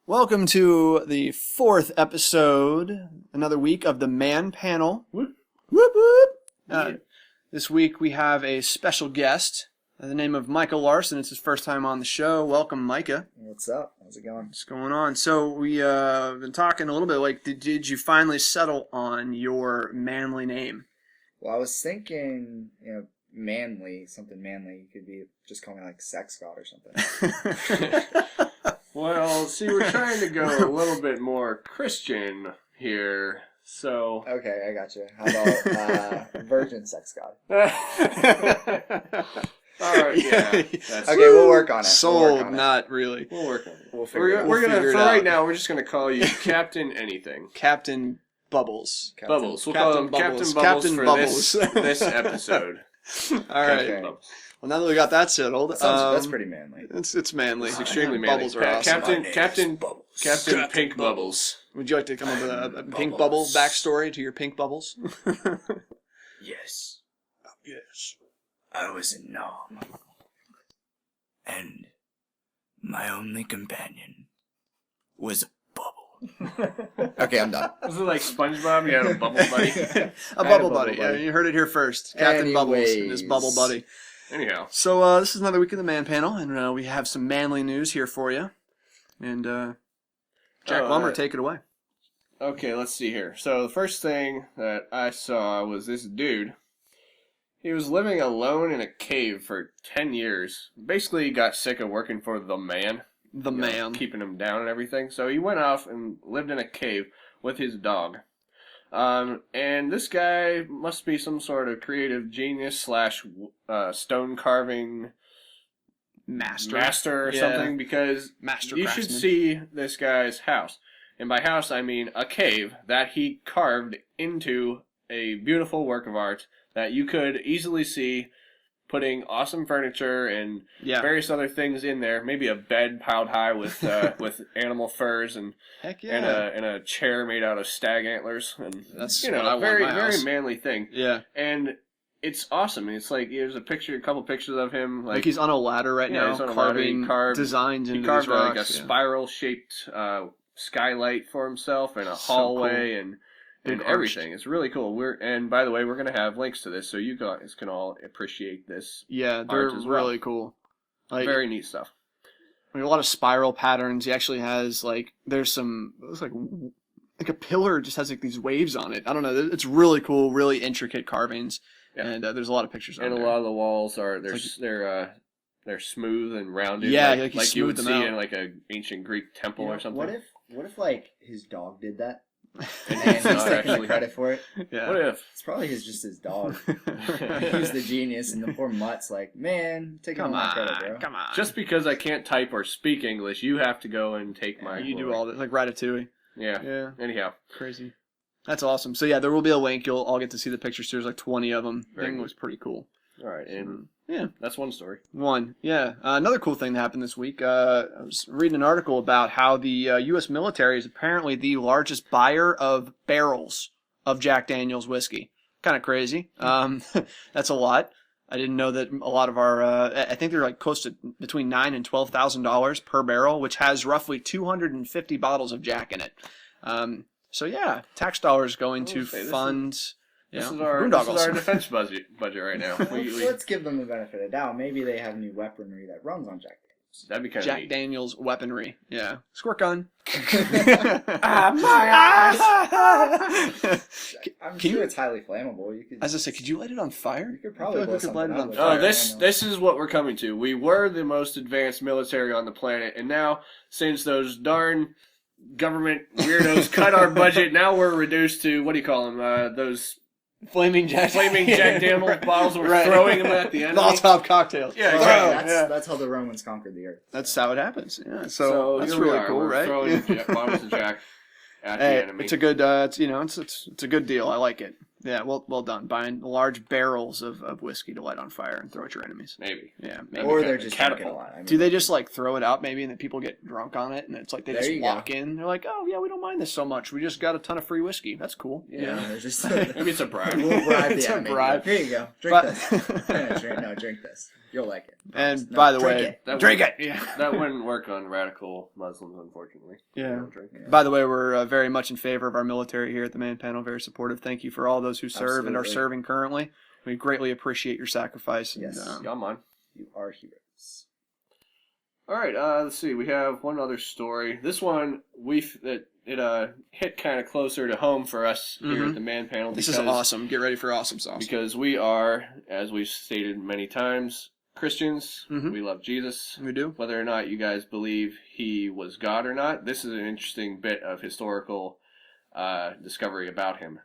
Welcome to the 4th episode, another week of the Man Panel. Whoop, whoop, whoop. This week we have a special guest by the name of Micah Larson. It's his first time on the show. Welcome, Micah. What's up? How's it going? What's going on? So we've been talking a little bit, like, did you finally settle on your manly name? Well, I was thinking, manly, something manly. You could be just call me like Sex God or something. Well, see, we're trying to go a little bit more Christian here, so... Okay, I got you. How about Virgin Sex God? Alright, yeah. Okay, we'll work on it. Sold, not really. We'll work on it. We're gonna, figure it for out. right now, we're just gonna call you Captain Anything. Captain Bubbles. Bubbles. We'll Captain call him Bubbles. Captain Bubbles Captain for this episode. All right. Okay. Bubbles. Well, now that we got that settled, That's pretty manly. It's manly. It's extremely manly. Bubbles are awesome. Captain Pink Bubbles. Would you like to come up with a pink bubble backstory to your pink bubbles? Yes. Yes. I was in Nam. And my only companion was a bubble. Okay, I'm done. Was it like SpongeBob? You had a bubble buddy? A bubble buddy. Yeah, you heard it here first. Captain Bubbles and his bubble buddy. Anyhow. So this is another week of the Man Panel, and we have some manly news here for you. And Jack Lummer, take it away. Okay, let's see here. So the first thing that I saw was this dude. He was living alone in a cave for 10 years. Basically, he got sick of working for the man. The man. Keeping him down and everything. So he went off and lived in a cave with his dog. And this guy must be some sort of creative genius / stone carving master or something, because you should see this guy's house. And by house, I mean a cave that he carved into a beautiful work of art that you could easily see, putting awesome furniture and various other things in there. Maybe a bed piled high with with animal furs and heck yeah, and a chair made out of stag antlers, and that's a very manly thing. Yeah, and it's awesome. It's like there's a couple pictures of him, like he's on a ladder right now, carving designs into these rocks. Like a spiral shaped skylight for himself and a hallway and everything. It's really cool. And by the way, we're going to have links to this so you guys can all appreciate this. Yeah, they're really cool. Like, very neat stuff. I mean, a lot of spiral patterns. He actually has there's some, it looks like a pillar just has like these waves on it. I don't know. It's really cool, really intricate carvings. Yeah. And there's a lot of pictures. And a lot of the walls are they're smooth and rounded. Yeah, like you would see in like an ancient Greek temple or something. What if like his dog did that? And he's taking the credit for it. Yeah. What if? It's probably just his dog. He's the genius, and the poor mutt's like, man, take all my credit, bro. Come on. Just because I can't type or speak English, you have to go and take my. You do all that, like Ratatouille. Yeah. Yeah. Anyhow, crazy. That's awesome. So yeah, there will be a link. You'll all get to see the pictures. There's like 20 of them. Thing was pretty cool. All right, and that's one story. Another cool thing that happened this week. I was reading an article about how the U.S. military is apparently the largest buyer of barrels of Jack Daniel's whiskey. Kind of crazy. That's a lot. I didn't know that a lot of our. I think they're like close to between $9,000 and $12,000 per barrel, which has roughly 250 bottles of Jack in it. So yeah, tax dollars going to fund. This is our defense budget right now. Let's give them the benefit of the doubt. Maybe they have new weaponry that runs on Jack Daniels. That'd be kind of Jack neat. Daniels weaponry. Yeah. Squirt gun. My eyes! I'm sure it's highly flammable. As I said, could you light it on fire? You could probably light it on fire. Oh, this is what we're coming to. We were the most advanced military on the planet, and now, since those darn government weirdos cut our budget, now we're reduced to, what do you call them, those... Flaming Jack Daniels bottles. We're throwing them at the enemy. Molotov cocktails. Yeah, exactly. That's how the Romans conquered the earth. That's how it happens. Yeah. So that's here really cool, we're right? Throwing bottles of Jack at the enemy. It's a good. It's a good deal. I like it. Yeah, well done. Buying large barrels of whiskey to light on fire and throw at your enemies. Maybe. Yeah, maybe. Or they're just drinking a lot. I mean, do they just like throw it out maybe and then people get drunk on it and it's like they There just you walk go. in? They're like, oh yeah, we don't mind this so much. We just got a ton of free whiskey. That's cool. They're just Maybe it's a bribe. We'll bribe It's the a enemy. bribe. Here you go. Drink this. Drink this. You'll like it. And No, by the drink way, it. drink it. Yeah. That wouldn't work on radical Muslims, unfortunately. Yeah. They don't drink. Yeah. By the way, we're very much in favor of our military here at the Man Panel. Very supportive. Thank you for all those who serve and are Absolutely. serving currently. We greatly appreciate your sacrifice. And, Yes. Come on. You are heroes. All right, let's see. We have one other story. This one, it hit kind of closer to home for us here Mhm. at the Man Panel. This is awesome. Get ready for awesome sauce. Because we are, as we've stated many times, Christians. Mhm. We love Jesus. We do. Whether or not you guys believe he was God or not, this is an interesting bit of historical discovery about him.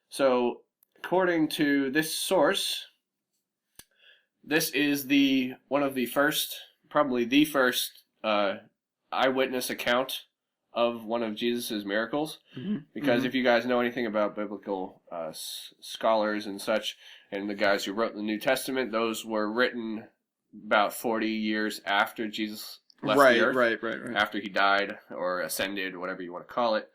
So, according to this source, this is one of the first, probably the first eyewitness account of one of Jesus' miracles. Mhm. Because if you guys know anything about biblical scholars and such, and the guys who wrote the New Testament, those were written about 40 years after Jesus left the earth. Right. After he died or ascended, whatever you want to call it.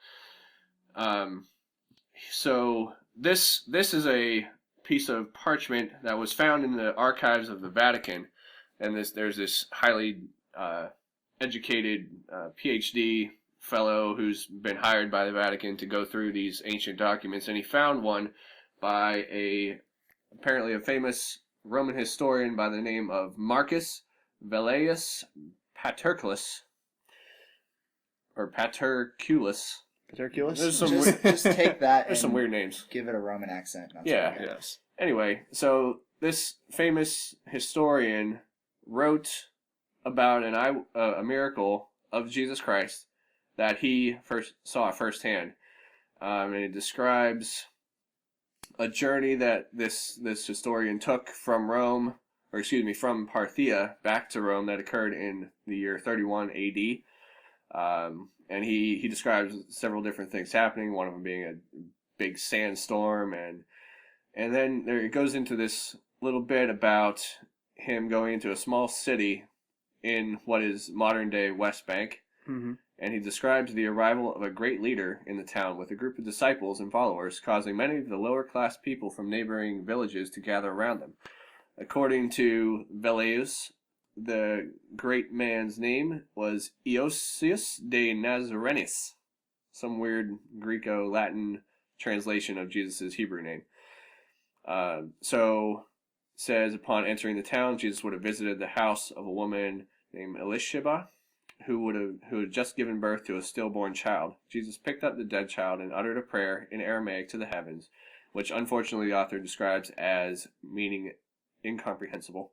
So this is a piece of parchment that was found in the archives of the Vatican, and there's this highly educated PhD fellow who's been hired by the Vatican to go through these ancient documents, and he found one by apparently a famous Roman historian by the name of Marcus Velleius Paterculus, or Paterculus. Paterculus? There's some Just take that there's and some weird names. give it a Roman accent. That's Yeah. what I got. Yes. Anyway, so this famous historian wrote about a miracle of Jesus Christ that he first saw firsthand, and it describes a journey that this historian took from Rome, or excuse me, from Parthia back to Rome that occurred in the year 31 A.D. And he describes several different things happening. One of them being a big sandstorm, and then it goes into this little bit about him going into a small city in what is modern day West Bank. Mm-hmm. And he describes the arrival of a great leader in the town with a group of disciples and followers, causing many of the lower class people from neighboring villages to gather around them. According to Velleius, the great man's name was Iosius de Nazarenis, some weird Greco-Latin translation of Jesus' Hebrew name. So, says upon entering the town, Jesus would have visited the house of a woman named Elisheba, who had just given birth to a stillborn child. Jesus picked up the dead child and uttered a prayer in Aramaic to the heavens, which unfortunately the author describes as meaning incomprehensible.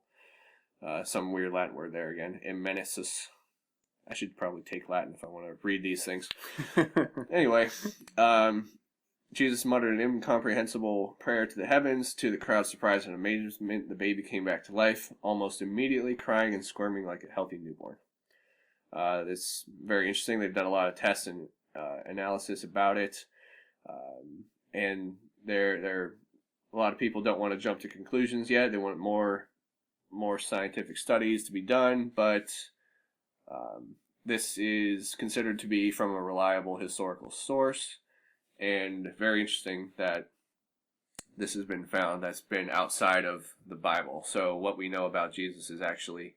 Some weird Latin word there again. Emenesis. I should probably take Latin if I want to read these things. Anyway, Jesus muttered an incomprehensible prayer to the heavens. To the crowd's surprise and amazement, the baby came back to life, almost immediately crying and squirming like a healthy newborn. It's very interesting. They've done a lot of tests and analysis about it, and a lot of people don't want to jump to conclusions yet. They want more scientific studies to be done, but this is considered to be from a reliable historical source, and very interesting that this has been found that's been outside of the Bible. So what we know about Jesus is actually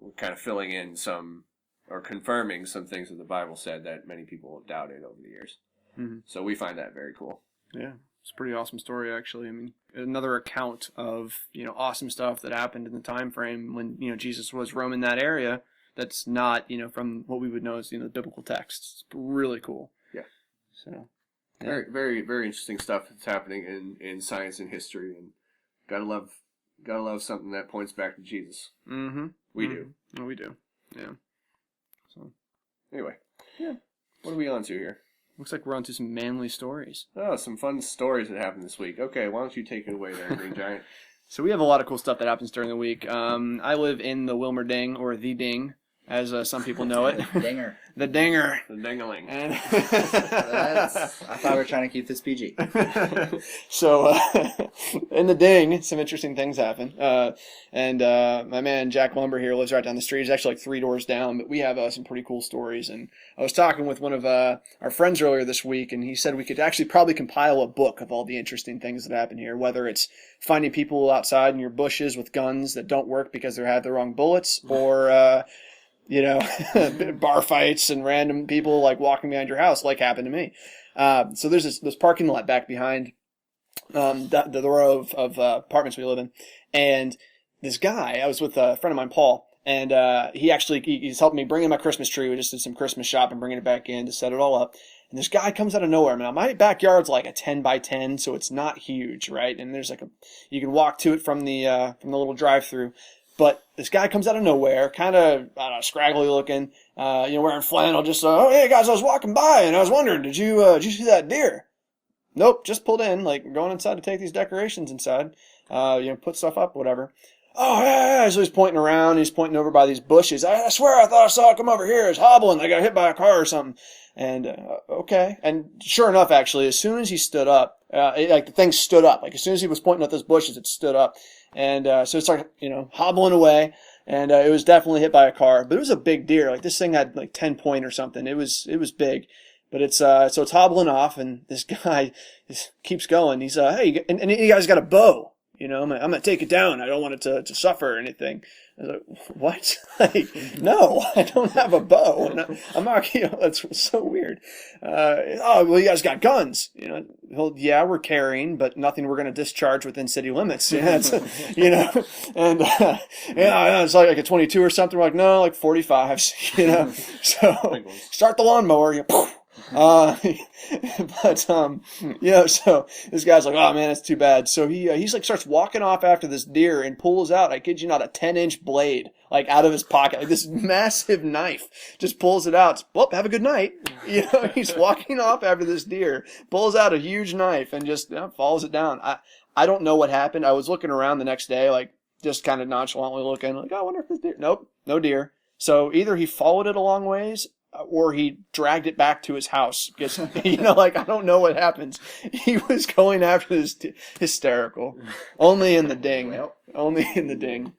we're kind of filling in some, or confirming some things that the Bible said that many people have doubted over the years. Mm-hmm. So we find that very cool. Yeah, it's a pretty awesome story, actually. I mean, another account of, awesome stuff that happened in the time frame when, Jesus was roaming that area that's not, from what we would know as, the biblical texts. It's really cool. Yeah. So, yeah. Very, very, very interesting stuff that's happening in science and history, and gotta love something that points back to Jesus. Mm-hmm. We do. Oh, we do. Yeah. So, anyway. Yeah. What are we on to here? Looks like we're on to some manly stories. Oh, some fun stories that happened this week. Okay, why don't you take it away there, Green Giant? So we have a lot of cool stuff that happens during the week. I live in the Wilmer Ding, or the Ding, as some people know it. Dinger. The dinger. The dingaling. And I thought we were trying to keep this PG. So, in the ding, some interesting things happen. And my man Jack Lumber here lives right down the street. He's actually like 3 doors down, but we have some pretty cool stories. And I was talking with one of our friends earlier this week, and he said we could actually probably compile a book of all the interesting things that happen here, whether it's finding people outside in your bushes with guns that don't work because they had the wrong bullets, or bar fights and random people like walking behind your house, like happened to me. So there's this parking lot back behind the row of apartments we live in, and this guy, I was with a friend of mine, Paul, and he's helping me bring in my Christmas tree. We just did some Christmas shopping, bringing it back in to set it all up. And this guy comes out of nowhere. Now, my backyard's like a 10 by 10, so it's not huge, right? And there's you can walk to it from the little drive-through. But this guy comes out of nowhere, kind of, I don't know, scraggly looking, wearing flannel, just, oh, hey guys, I was walking by and I was wondering, did you see that deer? Nope, just pulled in, like, going inside to take these decorations inside, put stuff up, whatever. Oh, yeah. So he's pointing around, he's pointing over by these bushes. I swear I thought I saw it come over here. It's hobbling. I got hit by a car or something. And, okay. And sure enough, actually, as soon as he stood up, the thing stood up. Like, as soon as he was pointing at those bushes, it stood up. And so it started, hobbling away. And it was definitely hit by a car. But it was a big deer. Like, this thing had, like, 10 point or something. It was big. But it's it's hobbling off, and this guy keeps going. He's, hey, and you guys got a bow. I'm gonna take it down. I don't want it to suffer or anything. I was like, what? Like, no, I don't have a bow. And I'm not, that's so weird. Oh, well, you guys got guns. Well, yeah, we're carrying, but nothing we're going to discharge within city limits. Yeah, it's, and, it's like a 22 or something. We're like, no, like 45s, So start the lawnmower, so this guy's like, oh man, that's too bad. So he's like starts walking off after this deer and pulls out, I kid you not, a 10-inch blade, like out of his pocket, like this massive knife, just pulls it out. Well, have a good night. He's walking off after this deer, pulls out a huge knife and just follows it down. I don't know what happened. I was looking around the next day, like just kind of nonchalantly looking, like, oh, I wonder if this deer. Nope, no deer. So either he followed it a long ways, or he dragged it back to his house. Because, I don't know what happens. He was going after this hysterical. Only in the ding. Well, Only in the ding.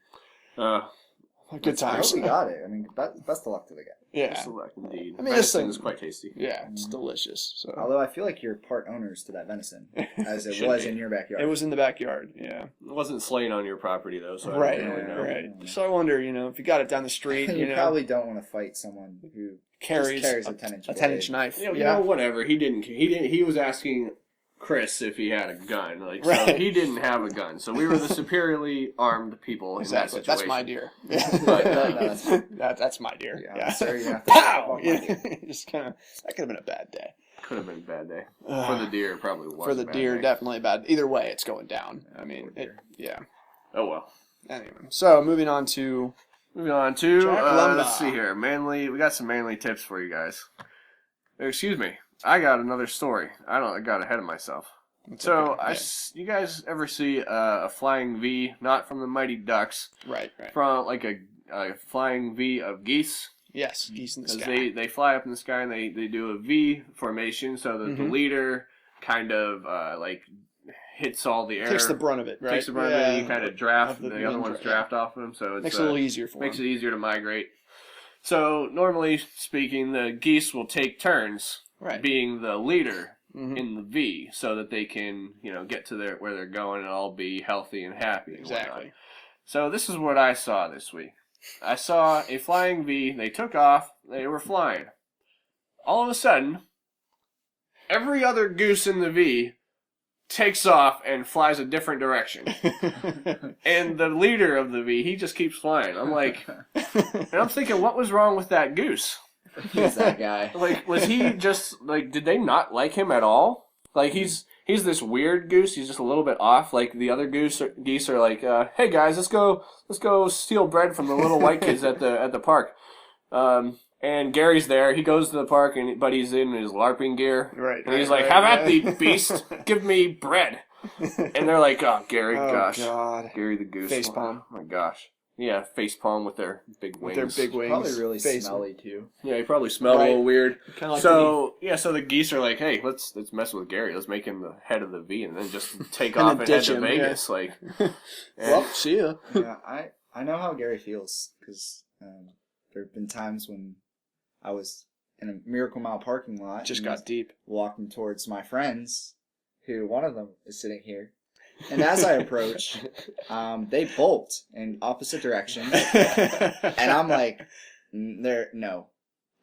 Good I times. hope we got it. I mean, best of luck to the guy. Yeah. Best of luck, indeed. I mean, this thing is quite tasty. Yeah, it's delicious. So. Although I feel like you're part owners to that venison, as it was in your backyard. It was in the backyard, yeah. It wasn't slain on your property, though, so right, I don't really know. Right. So I wonder, if you got it down the street, you probably don't want to fight someone who carries a 10-inch blade. 10-inch knife. Whatever. He didn't. He was asking Chris if he had a gun. So he didn't have a gun. So we were the superiorly armed people in that situation. That's my deer. That's my deer. Yeah. Sir, you have to pow! Just kind of, that could have been a bad day. Could have been a bad day. For the deer, it probably was. For the deer, definitely bad. Either way, it's going down. I mean, yeah. Oh well. Anyway, so moving on to let's see here. Manly. We got some manly tips for you guys. Excuse me. I got another story. I got ahead of myself. You guys ever see a flying V, not from the Mighty Ducks? Right. From like a flying V of geese? Yes, geese in the sky. They fly up in the sky and they do a V formation so that the leader kind of hits all the air. Takes the brunt of it, right? Takes the brunt of it and you kind of draft, the other ones draft off of him. So it makes it a little easier for Makes it easier to migrate. So normally speaking, the geese will take turns being the leader in the V, so that they can, get to where they're going and all be healthy and happy. Exactly. So this is what I saw this week. I saw a flying V. They took off. They were flying. All of a sudden, every other goose in the V takes off and flies a different direction. And the leader of the V, he just keeps flying. I'm like, and I'm thinking, what was wrong with that goose? Who's that guy? Was he just, did they not like him at all? He's this weird goose. He's just a little bit off. The other geese are like, hey guys, let's go steal bread from the little white kids at the park. And Gary's there. He goes to the park, but he's in his LARPing gear. Right. And he's like, have at thee, beast. Give me bread. And they're like, oh, Gary, gosh. God. Gary the goose. Facepalm. Oh, my gosh. Yeah, face palm with their big wings. With their big wings. Probably really smelly too. Yeah, he probably smelled a little weird. Kind of like So the geese are like, hey, let's mess with Gary. Let's make him the head of the V, and then just take And off then and head ditch to him, Vegas. Like, well, see ya. Yeah, I know how Gary feels because there have been times when I was in a Miracle Mile parking lot. Just and got deep. walking towards my friends, who one of them is sitting here. And as I approach, they bolt in opposite directions. And I'm like, no,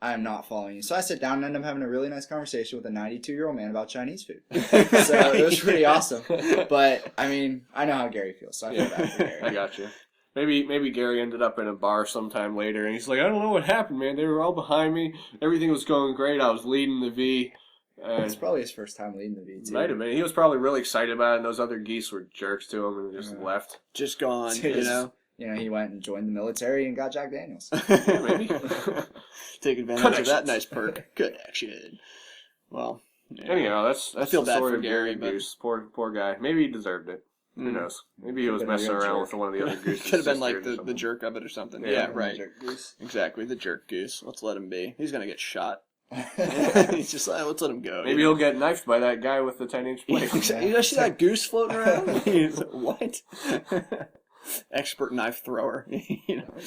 I'm not following you. So I sit down and end up having a really nice conversation with a 92-year-old man about Chinese food. So it was pretty awesome. But, I mean, I know how Gary feels, so I feel bad for Gary. I got you. Maybe Gary ended up in a bar sometime later, and he's like, I don't know what happened, man. They were all behind me. Everything was going great. I was leading the V. It's probably his first time leading the V, too. Might have been. He was probably really excited about it, and those other geese were jerks to him and just left. Just gone, He went and joined the military and got Jack Daniels. Yeah, maybe. Take advantage of that nice perk. Good action. Well, anyhow, that's I feel the bad story for of Gary, Goose. Poor guy. Maybe he deserved it. Who knows? Maybe he was messing around with one of the other gooses. Could have been like the jerk of it or something. Yeah, right. Jerk goose. Exactly, the jerk goose. Let's let him be. He's gonna get shot. He's just like, let's let him go. Maybe he'll get knifed by that guy with the 10-inch blade. You see that goose floating around? What? Expert knife thrower.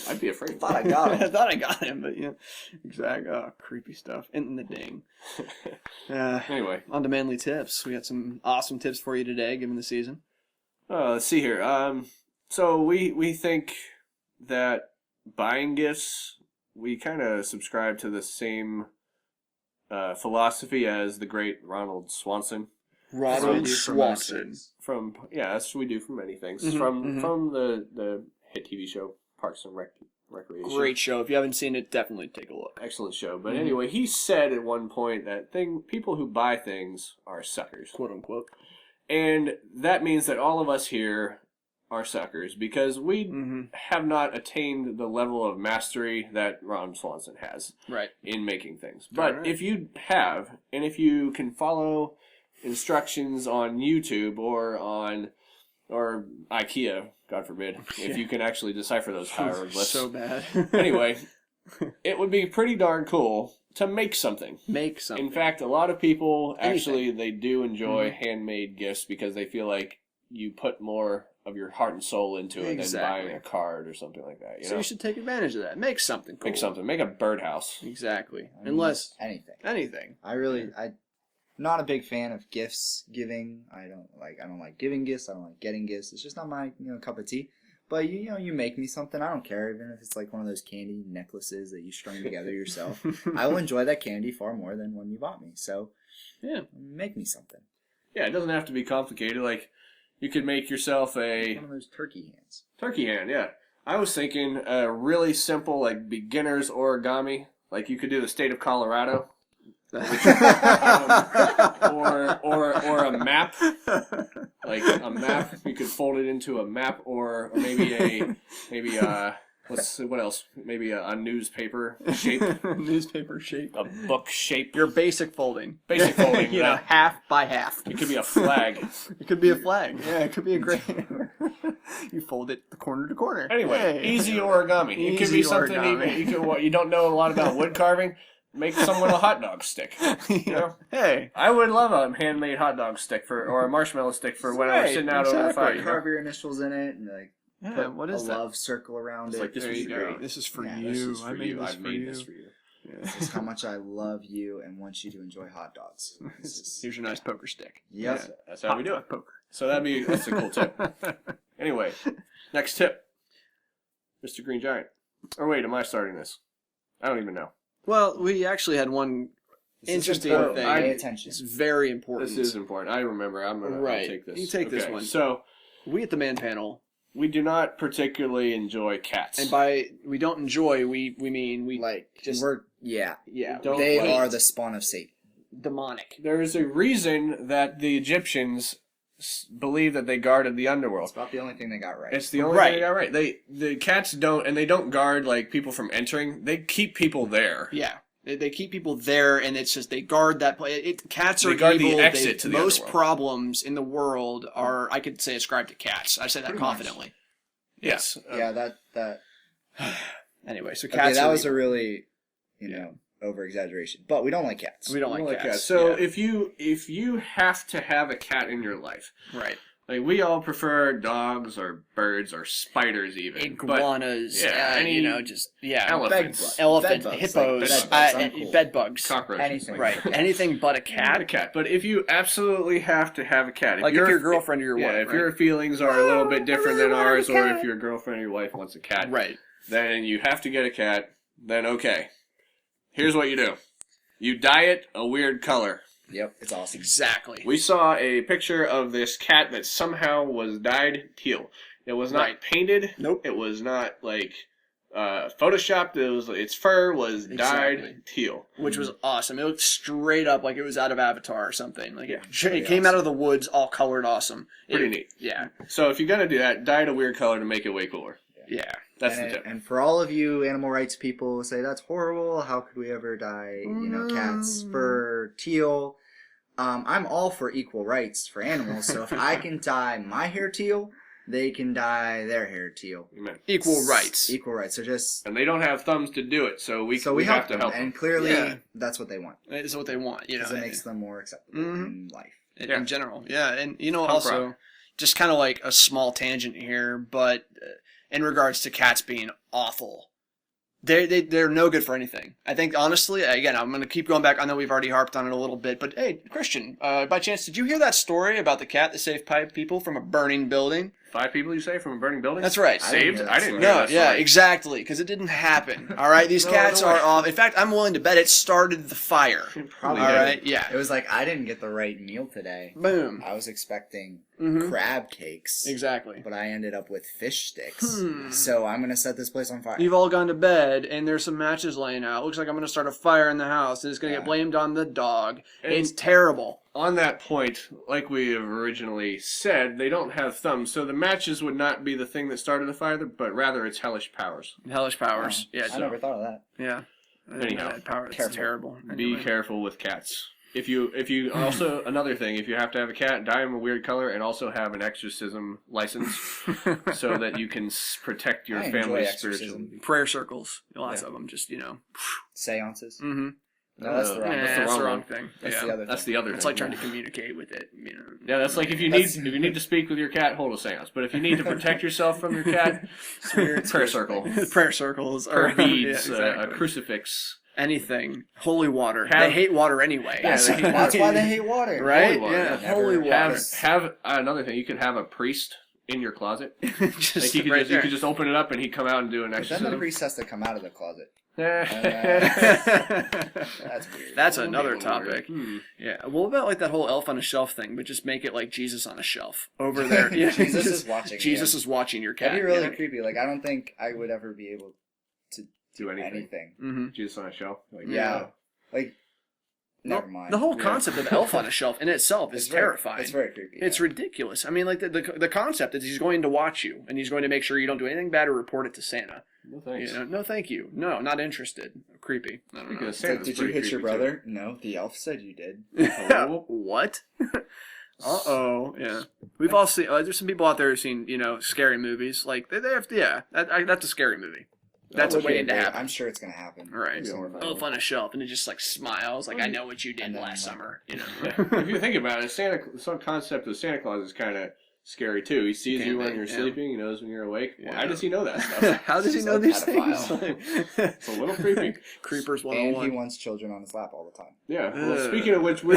I'd be afraid. Thought I got him. I thought I got him, but exactly. Oh, creepy stuff. In the ding. Anyway, on to manly tips. We got some awesome tips for you today, given the season. Let's see here. So we think that buying gifts, we kind of subscribe to the same philosophy as the great Ronald Swanson. Ronald Swanson. That's what we do for many things. Mm-hmm, From the hit TV show Parks and Recreation. Great show. If you haven't seen it, definitely take a look. Excellent show. But anyway, he said at one point that people who buy things are suckers, quote unquote. And that means that all of us here are suckers because we have not attained the level of mastery that Ron Swanson has in making things. But if you have, and if you can follow instructions on YouTube or IKEA, God forbid, if you can actually decipher those hieroglyphs. So bad. Anyway, it would be pretty darn cool to make something. In fact, a lot of people actually they do enjoy handmade gifts because they feel like you put more of your heart and soul into it than buying a card or something like that. You know? You should take advantage of that. Make something cool. Make a birdhouse. Exactly. Unless anything. I'm not a big fan of gifts giving. I don't like giving gifts. I don't like getting gifts. It's just not my cup of tea. But you make me something. I don't care, even if it's like one of those candy necklaces that you strung together yourself. I will enjoy that candy far more than when you bought me. So make me something. Yeah, it doesn't have to be complicated. Like you could make yourself one of those turkey hands. Turkey hand, yeah. I was thinking a really simple like beginner's origami. Like you could do the state of Colorado. Or a map, like a map. You could fold it into a map, or maybe what else? Maybe a newspaper shape. Newspaper shape. A book shape. Your basic folding. Half by half. It could be a flag. It could be a flag. Yeah, it could be a great. You fold it corner to corner. Anyway, easy origami. It could be something you don't know a lot about wood carving. Make someone a hot dog stick. You know? Hey, I would love a handmade hot dog stick or a marshmallow stick for when I was sitting out over the fire. Carve your initials in it and put what is a love circle around it. Like, this is for you. I made this for you. Yeah. This is how much I love you and want you to enjoy hot dogs. Here's your nice poker stick. Yep. Yeah, that's how we do it. Poker. So that's a cool tip. Anyway, next tip. Mr. Green Giant. Or wait, am I starting this? I don't even know. Well, we actually had one interesting thing. Pay attention. It's very important. This is important. I remember. I'm going to take this. You take this one. So, we at the Man Panel, we do not particularly enjoy cats. And by we don't enjoy, we mean we like just yeah. They are the spawn of Satan. Demonic. There is a reason that the Egyptians believe that they guarded the underworld. It's about the only thing they got right. It's the only thing they got right. The cats don't guard like people from entering. They keep people there. Yeah. They keep people there, and it's just they guard that place. Cats are evil. They guard evil. the exit to the most underworld. Problems in the world are, I could say, ascribed to cats. I say that confidently. Yes. That. Anyway, so Okay, cats. that are was a evil. really, over exaggeration. But we don't like cats. We don't like cats. So yeah. if you have to have a cat in your life, Right. like we all prefer dogs or birds or spiders even. Iguanas, elephants. elephant, Bedbugs, hippos, like bed bugs, Cockroaches. Anything. right? Anything but a Cat. cat. cat. But if you absolutely have to have a cat, Like if your girlfriend or your wife, if right? your feelings are a little bit different really than want a ours, or cat. if your girlfriend or your wife wants a cat, Right. then you have to get a cat. Then okay, here's what you do: you dye it a weird color. Yep, it's awesome. Exactly. We saw a picture of this cat that somehow was dyed teal. It was not painted. Nope. It was not photoshopped. Its fur was dyed teal, Which was awesome. It looked straight up like it was out of Avatar or something. Like it came awesome. out of the woods, all colored, awesome. Pretty neat. Yeah. So if you're gonna do that, dye it a weird color to make it way cooler. Yeah. That's the tip. And for all of you animal rights people who say that's horrible, how could we ever dye, cats fur teal? I'm all for equal rights for animals. So if I can dye my hair teal, they can dye their hair teal. Amen. Equal rights. Equal rights. So just And they don't have thumbs to do it, so we we have to them, help them. and clearly Yeah. that's what they want It's what they want, because it makes them more acceptable in life. in general. Yeah, and Punk also rock. just kind of like a small tangent here, but in regards to cats being awful, they're no good for anything. I think honestly, again, I'm gonna keep going back. I know we've already harped on it a little bit, but hey, Christian, by chance, did you hear that story about the cat that saved 5 people from a burning building? 5 people, you say, from a burning building? That's right. Saved? I didn't hear No, that yeah, story. exactly, because it didn't happen. All right, these cats no are way. off. In fact, I'm willing to bet it started the fire. Probably All did. right, yeah. It was like I didn't get the right meal today. Boom. I was expecting Mhm. crab cakes, Exactly. but I ended up with fish sticks. So I'm gonna set this place on fire. You've all gone to bed, and there's some matches laying out. Looks like I'm going to start a fire in the house, and it's going to get blamed on the dog. It's terrible. On that point, like we have originally said, they don't have thumbs, so the matches would not be the thing that started the fire, but rather its hellish powers. Hellish powers. Yeah, I never thought of that. yeah. I didn't know that power. It's Careful. terrible. Be Anyway. careful with cats. If you also another thing, if you have to have a cat, dye them a weird color, and also have an exorcism license, so that you can protect your I enjoy family exorcism. spiritually. Prayer circles. Lots of them. Just Seances. Mm-hmm. No, that's the wrong. Yeah, That's the that's the wrong wrong one. thing. That's Yeah. the other. That's thing. the other. It's thing. like trying to communicate with it. Yeah, that's like if you That's- need to speak with your cat, hold a seance. But if you need to protect yourself from your cat, prayer circle, Prayer circles prayer or beads, yeah, a exactly. crucifix. Anything. Holy water. Have- They hate water anyway. That's, Yeah, that's why they hate water. Right? Holy water. Yeah, Never holy water. Have another thing. You could have a priest in your closet. Just Like you could, right just, you there. could just open it up and he'd come out and do an But then the exorcism. priest has to come out of the closet. That's That's weird. another topic. Hmm. Yeah. Well, what about like that whole elf on a shelf thing, but just make it like Jesus on a shelf over there. Yeah. Jesus just- is watching. Jesus you. is watching your cat. That'd be really yeah. creepy. Like I don't think I would ever be able to Do anything. anything. Mm-hmm. Jesus on a shelf. Like, Yeah. Like, never mind. The whole Yeah. concept of elf on a shelf in itself is It's very- terrifying. It's very creepy. It's yeah. ridiculous. I mean, like the concept is he's going to watch you and he's going to make sure you don't do anything bad or report it to Santa. No thanks. You know, no, thank you. No, not interested. Creepy. I don't Speaking know. of Santa, Did you hit your brother? No, the elf said you did. What? Uh-oh. Yeah. We've all seen, there's some people out there who've seen, scary movies. Like, they have to, yeah, that's a scary movie. That's That would be waiting to great- happen. I'm sure it's gonna happen. All right. Yeah, horrifying. Elf on a shelf, and it just, like, smiles, like, I know what you did And then, last like- summer, If you think about it, some concept of Santa Claus is kind of scary too. He sees Can you when be, you're yeah. sleeping. He knows when you're awake. Yeah. Why does he know that stuff? How does he He's know a these pedophile. things? It's a little creepy. Creepers And 101. he wants children on his lap all the time. Yeah. Well, Ugh. speaking of which, we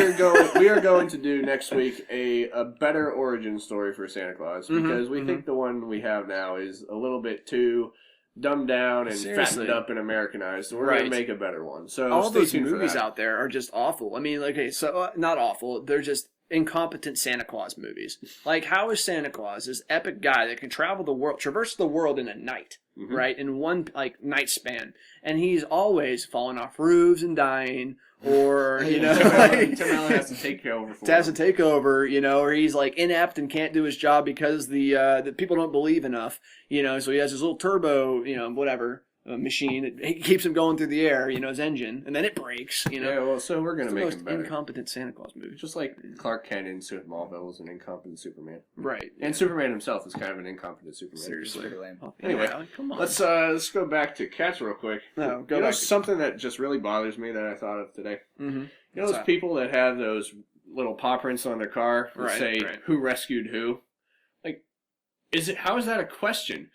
are going to do next week a better origin story for Santa Claus because we think the one we have now is a little bit too dumbed down and Seriously. fattened up and Americanized. We're Right. going to make a better one. So All stay those tuned for movies that. out there are just awful. I mean, like, okay, so not awful. They're just incompetent Santa Claus movies. Like, how is Santa Claus, this epic guy that can traverse the world in a night, Mhm. right, in one night span, and he's always falling off roofs and dying, or Tim like, Allen has to take over for has to him. take over, or he's like inept and can't do his job because the people don't believe enough, so he has his little turbo, whatever. machine. It keeps him going through the air, his engine, and then it breaks, Yeah, well, so we're going to It's the make him most better. incompetent Santa Claus movie. Just like Clark Kent in Smallville was an incompetent Superman. Right. And Superman himself is kind of an incompetent Superman. Seriously. Pretty lame. Anyway, come on. let's go back to cats real quick. No, go back to something that just really bothers me that I thought of today? Mm-hmm. You know those people that have those little paw prints on their car that say who rescued who? Like, how is that a question?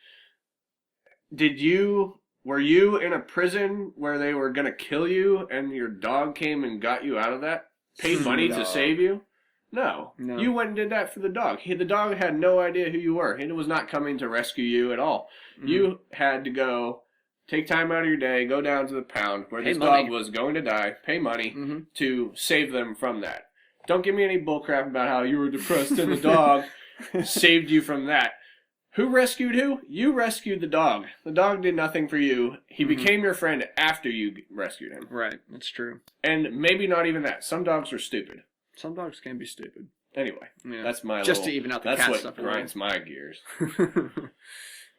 Were you in a prison where they were going to kill you and your dog came and got you out of that? Paid money to save you? No. You went and did that for the dog. The dog had no idea who you were. He was not coming to rescue you at all. Mm-hmm. You had to go, take time out of your day, go down to the pound where this dog was going to die, pay money to save them from that. Don't give me any bullcrap about how you were depressed and the dog saved you from that. Who rescued who? You rescued the dog. The dog did nothing for you. He became your friend after you rescued him. Right, that's true. And maybe not even that. Some dogs are stupid. Some dogs can be stupid. Anyway, that's my just to even out the cat stuff. That's what grinds my gears.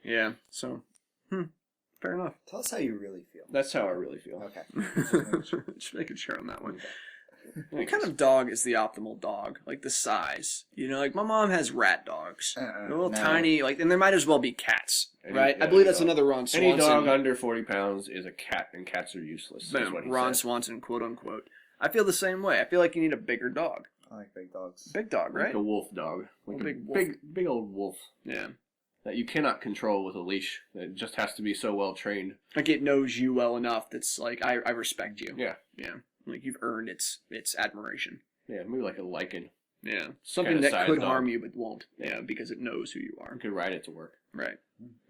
Yeah, so, fair enough. Tell us how you really feel. That's how I really feel. Okay. Just making sure on that one. What kind of dog is the optimal dog? Like the size? Like my mom has rat dogs. They're little tiny, and there might as well be cats, right? I believe that's another Ron Swanson. Any dog under 40 pounds is a cat, and cats are useless. That's what he Ron said. Swanson, quote unquote. I feel the same way. I feel like you need a bigger dog. I like big dogs. Big dog, right? Like a wolf dog. Like a big wolf. big old wolf. Yeah. That you cannot control with a leash. It just has to be so well trained. Like it knows you well enough that's like, I respect you. Yeah. Yeah. Like you've earned its admiration. Yeah, maybe like a lichen. Yeah. Something that could harm you but won't. Yeah, because it knows who you are. You could ride it to work. Right.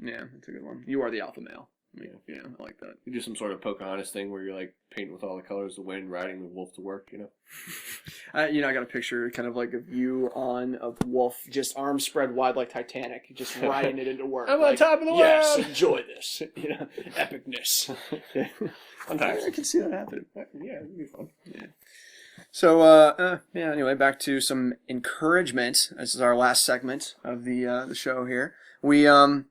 Yeah, that's a good one. You are the alpha male. Yeah, I like that. You do some sort of Pocahontas thing where you're like painting with all the colors of the wind, riding the wolf to work, I got a picture kind of like of you on a wolf, just arms spread wide like Titanic, just riding it into work. I'm on top of the world! Yes, enjoy this. Epicness. Sometimes. I can see that happening. Yeah, it'd be fun. Yeah. So, anyway, back to some encouragement. This is our last segment of the show here. We, in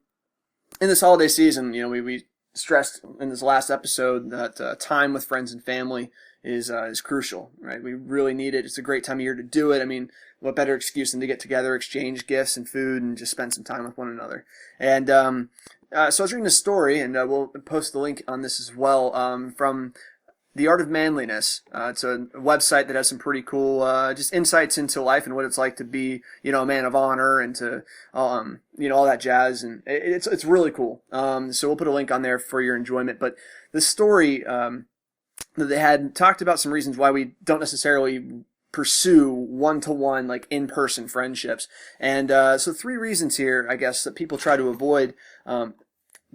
this holiday season, we stressed in this last episode that time with friends and family is crucial, right? We really need it. It's a great time of year to do it. I mean, what better excuse than to get together, exchange gifts and food, and just spend some time with one another. And so I was reading a story, and we'll post the link on this as well, from The Art of Manliness. It's a website that has some pretty cool just insights into life and what it's like to be, a man of honor and to, all that jazz. And it's really cool. So we'll put a link on there for your enjoyment. But the story that they had talked about some reasons why we don't necessarily pursue one-to-one, like in-person friendships. And so 3 reasons here, I guess, that people try to avoid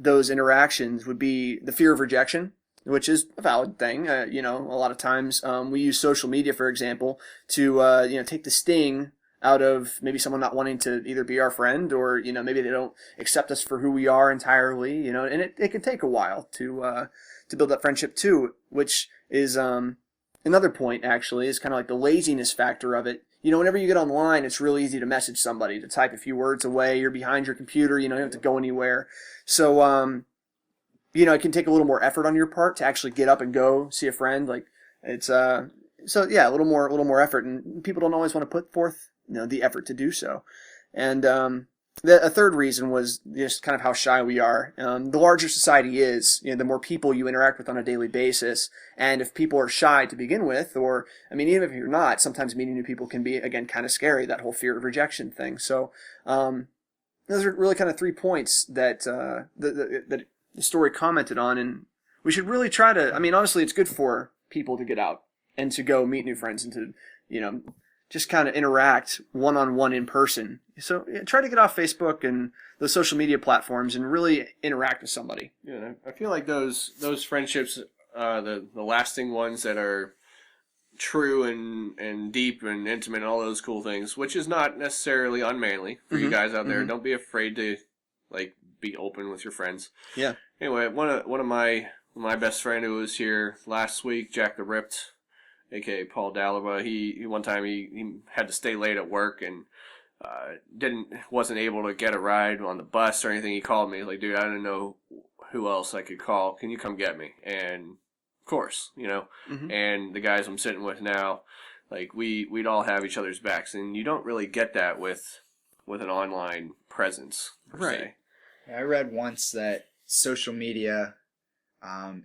those interactions would be the fear of rejection, which is a valid thing. A lot of times we use social media, for example, to take the sting out of maybe someone not wanting to either be our friend or maybe they don't accept us for who we are entirely. And it can take a while to build that friendship too, which is another point actually is kind of like the laziness factor of it. Whenever you get online, it's really easy to message somebody, to type a few words away. You're behind your computer. You don't have to go anywhere. So it can take a little more effort on your part to actually get up and go see a friend. Like it's a little more effort, and people don't always want to put forth the effort to do so. And a third reason was just kind of how shy we are. The larger society is, the more people you interact with on a daily basis, and if people are shy to begin with, or even if you're not, sometimes meeting new people can be again kind of scary. That whole fear of rejection thing. So those are really kind of 3 points that that the story commented on, and we should really try to, honestly, it's good for people to get out and to go meet new friends and to, just kind of interact one-on-one in person. So try to get off Facebook and the social media platforms and really interact with somebody. Yeah, I feel like those friendships, the lasting ones that are true and deep and intimate and all those cool things, which is not necessarily unmanly for you guys out there. Don't be afraid to be open with your friends. Yeah. Anyway, one of my best friend who was here last week, Jack the Ripped, aka Paul Dalaba, he one time he had to stay late at work and wasn't able to get a ride on the bus or anything. He called me. He's like, dude, I don't know who else I could call. Can you come get me? And of course, Mhm. and the guys I'm sitting with now, like we'd all have each other's backs, and you don't really get that with an online presence per Right. se. I read once that social media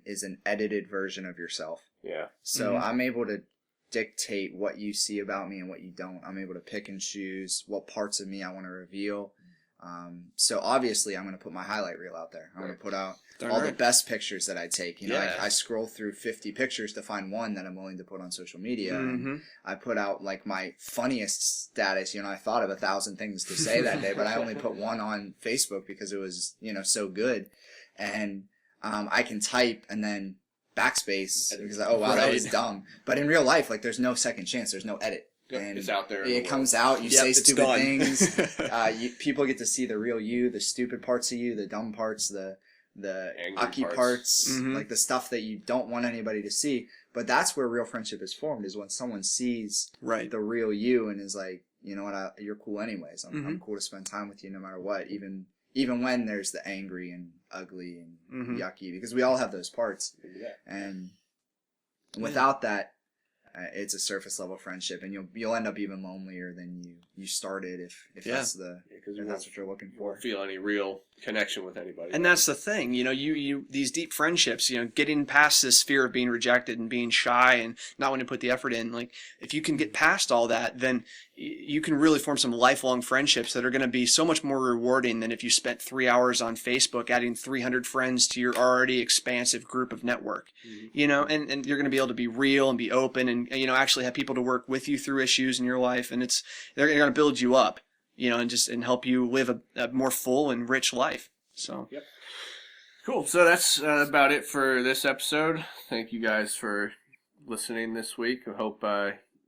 is an edited version of yourself. Yeah. So I'm able to dictate what you see about me and what you don't. I'm able to pick and choose what parts of me I want to reveal. So obviously I'm going to put my highlight reel out there. I'm going to put out all the best pictures that I take. I scroll through 50 pictures to find one that I'm willing to put on social media. And I put out like my funniest status. I thought of 1,000 things to say that day, but I only put one on Facebook because it was, so good. And I can type and then backspace because, oh wow, that was dumb. But in real life, like there's no second chance. There's no edit. And it's out there. It comes out. You say stupid gone. things. People get to see the real you, the stupid parts of you, the dumb parts, the Angry ucky parts. like the stuff that you don't want anybody to see. But that's where real friendship is formed. Is when someone sees the real you and is like, you know what, you're cool anyways. I'm cool to spend time with you no matter what. Even when there's the angry and ugly and yucky, because we all have those parts. Yeah. And without that, it's a surface level friendship, and you'll end up even lonelier than you started if that's what you're looking for. Won't feel any real connection with anybody. And that's the thing, you these deep friendships, getting past this fear of being rejected and being shy and not wanting to put the effort in. Like, if you can get past all that, then you can really form some lifelong friendships that are going to be so much more rewarding than if you spent 3 hours on Facebook adding 300 friends to your already expansive group of network. And you're going to be able to be real and be open and actually have people to work with you through issues in your life, and they're going to build you up, and help you live a more full and rich life. So yep. Cool. So that's about it for this episode. Thank you guys for listening this week. I hope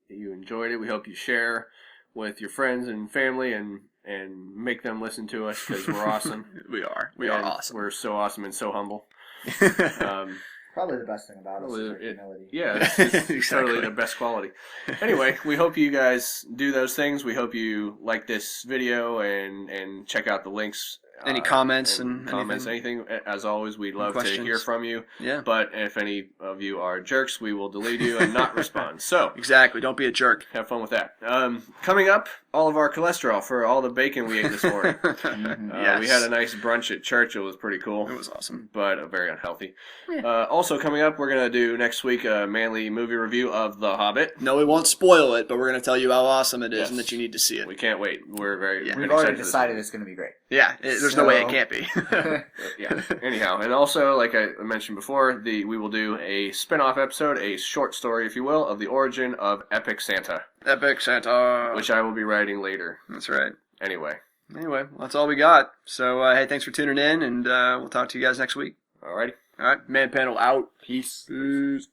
you enjoyed it. We hope you share with your friends and family and make them listen to us because we're awesome. We are awesome. We're so awesome and so humble. Probably the best thing about us is our humility. Yeah, it's totally the best quality. Anyway, we hope you guys do those things. We hope you like this video and check out the links. Any comments and comments, anything. As always, we'd love to hear from you. Yeah. But if any of you are jerks, we will delete you and not respond. So exactly, don't be a jerk. Have fun with that. Coming up, all of our cholesterol for all the bacon we ate this morning. Yes. We had a nice brunch at church. It was pretty cool. It was awesome, but very unhealthy. Yeah. Also coming up, we're gonna do next week a manly movie review of The Hobbit. No, we won't spoil it, but we're gonna tell you how awesome it is and that you need to see it. We can't wait. We're We've already decided it's gonna be great. Yeah, there's no way it can't be. Yeah. Anyhow, and also, like I mentioned before, we will do a spin-off episode, a short story, if you will, of the origin of Epic Santa. Epic Santa. Which I will be writing later. That's right. Anyway, that's all we got. So, hey, thanks for tuning in, and we'll talk to you guys next week. Alrighty. All right, Man Panel out. Peace. Peace.